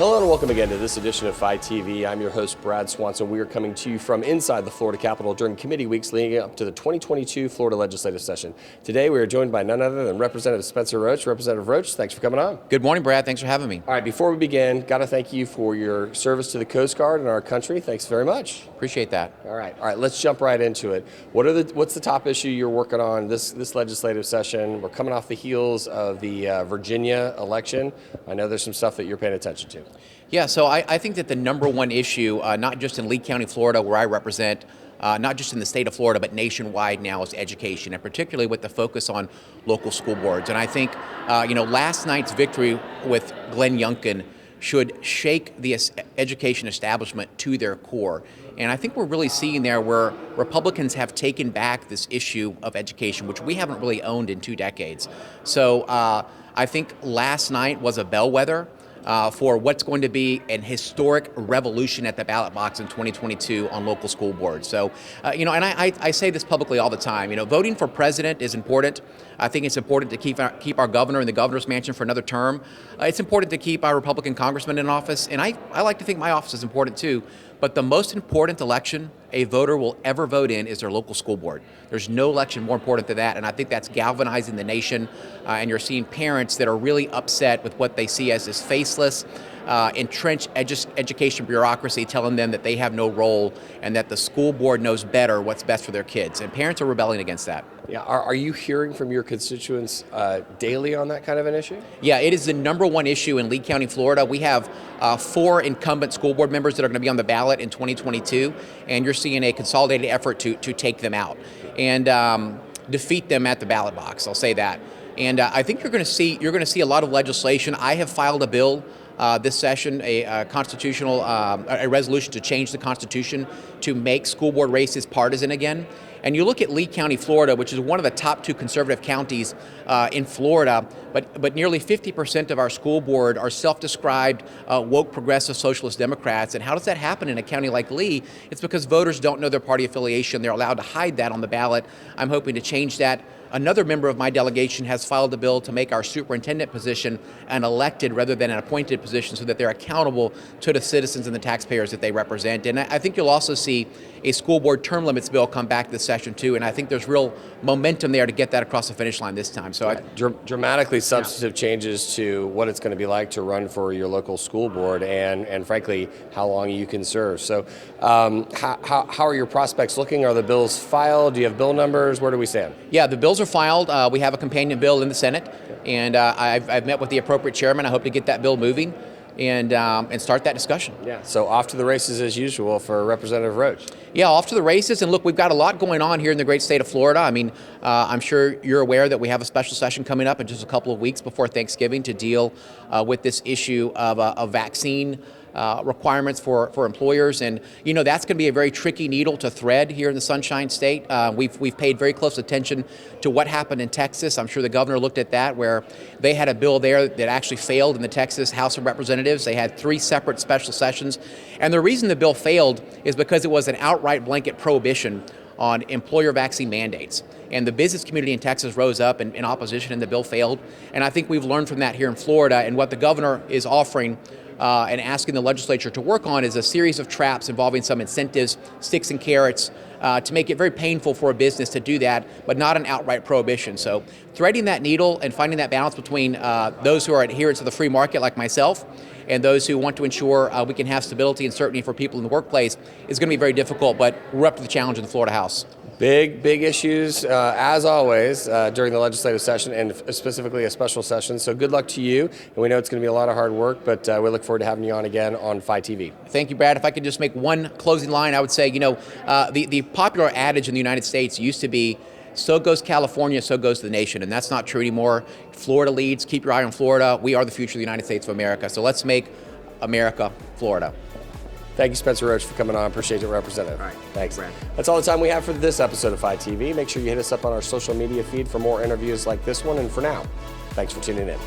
Hello and welcome again to this edition of FiTV. I'm your host, Brad Swanson. We are coming to you from inside the Florida Capitol during committee weeks leading up to the 2022 Florida legislative session. Today we are joined by none other than Representative Spencer Roach. Representative Roach, thanks for coming on. Good morning, Brad. Thanks for having me. All right, before we begin, got to thank you for your service to the Coast Guard and our country. Thanks very much. Appreciate that. All right, let's jump right into it. What's the top issue you're working on this legislative session? We're coming off the heels of the Virginia election. I know there's some stuff that you're paying attention to. Yeah, so I think that the number one issue, not just in Lee County, Florida, where I represent, not just in the state of Florida, but nationwide now, is education, and particularly with the focus on local school boards. And I think, last night's victory with Glenn Youngkin should shake the education establishment to their core. And I think we're really seeing there where Republicans have taken back this issue of education, which we haven't really owned in 2 decades. So I think last night was a bellwether for what's going to be an historic revolution at the ballot box in 2022 on local school boards. So, and I say this publicly all the time, voting for president is important. I think it's important to keep our governor in the governor's mansion for another term. It's important to keep our Republican congressman in office, and I like to think my office is important too. But the most important election a voter will ever vote in is their local school board. There's no election more important than that, and I think that's galvanizing the nation, and you're seeing parents that are really upset with what they see as this faceless, entrenched education bureaucracy telling them that they have no role and that the school board knows better what's best for their kids, and parents are rebelling against that. Yeah, are you hearing from your constituents daily on that kind of an issue? Yeah, it is the number one issue in Lee County, Florida. We have 4 incumbent school board members that are going to be on the ballot in 2022, and you're seeing a consolidated effort to take them out and defeat them at the ballot box. I'll say that. And I think you're going to see a lot of legislation. I have filed a bill this session, a constitutional a resolution to change the Constitution to make school board races partisan again. And you look at Lee County, Florida, which is one of the top 2 conservative counties in Florida, but nearly 50% of our school board are self-described woke progressive socialist Democrats. And how does that happen in a county like Lee? It's because voters don't know their party affiliation. They're allowed to hide that on the ballot. I'm hoping to change that. Another member of my delegation has filed a bill to make our superintendent position an elected rather than an appointed position so that they're accountable to the citizens and the taxpayers that they represent. And I think you'll also see a school board term limits bill come back this session too, and I think there's real momentum there to get that across the finish line this time. So dramatically substantive changes to what it's going to be like to run for your local school board and frankly, how long you can serve. So how are your prospects looking? Are the bills filed? Do you have bill numbers? Where do we stand? Yeah, the bills are filed. We have a companion bill in the Senate, and I've met with the appropriate chairman. I hope to get that bill moving and start that discussion. Yeah, so off to the races as usual for Representative Roach. Yeah, off to the races. And look, we've got a lot going on here in the great state of Florida. I mean, I'm sure you're aware that we have a special session coming up in just a couple of weeks before Thanksgiving to deal with this issue of a vaccine requirements for employers, and that's going to be a very tricky needle to thread here in the Sunshine State. We've paid very close attention to what happened in Texas. I'm sure the governor looked at that, where they had a bill there that actually failed in the Texas House of Representatives. They had 3 separate special sessions, and the reason the bill failed is because it was an outright blanket prohibition on employer vaccine mandates. And the business community in Texas rose up in opposition, and the bill failed. And I think we've learned from that here in Florida, and what the governor is offering and asking the legislature to work on is a series of traps involving some incentives, sticks and carrots, to make it very painful for a business to do that, but not an outright prohibition. So threading that needle and finding that balance between those who are adherents to the free market like myself and those who want to ensure we can have stability and certainty for people in the workplace is going to be very difficult, but we're up to the challenge in the Florida House. Big issues, as always, during the legislative session, and specifically a special session. So good luck to you. And we know it's going to be a lot of hard work, but we look forward to having you on again on FiTV. Thank you, Brad. If I could just make one closing line, I would say, the popular adage in the United States used to be, so goes California, so goes the nation. And that's not true anymore. Florida leads. Keep your eye on Florida. We are the future of the United States of America. So let's make America Florida. Thank you, Spencer Roach, for coming on. Appreciate it, Representative. All right. Thanks. Brad. That's all the time we have for this episode of FiTV. Make sure you hit us up on our social media feed for more interviews like this one. And for now, thanks for tuning in.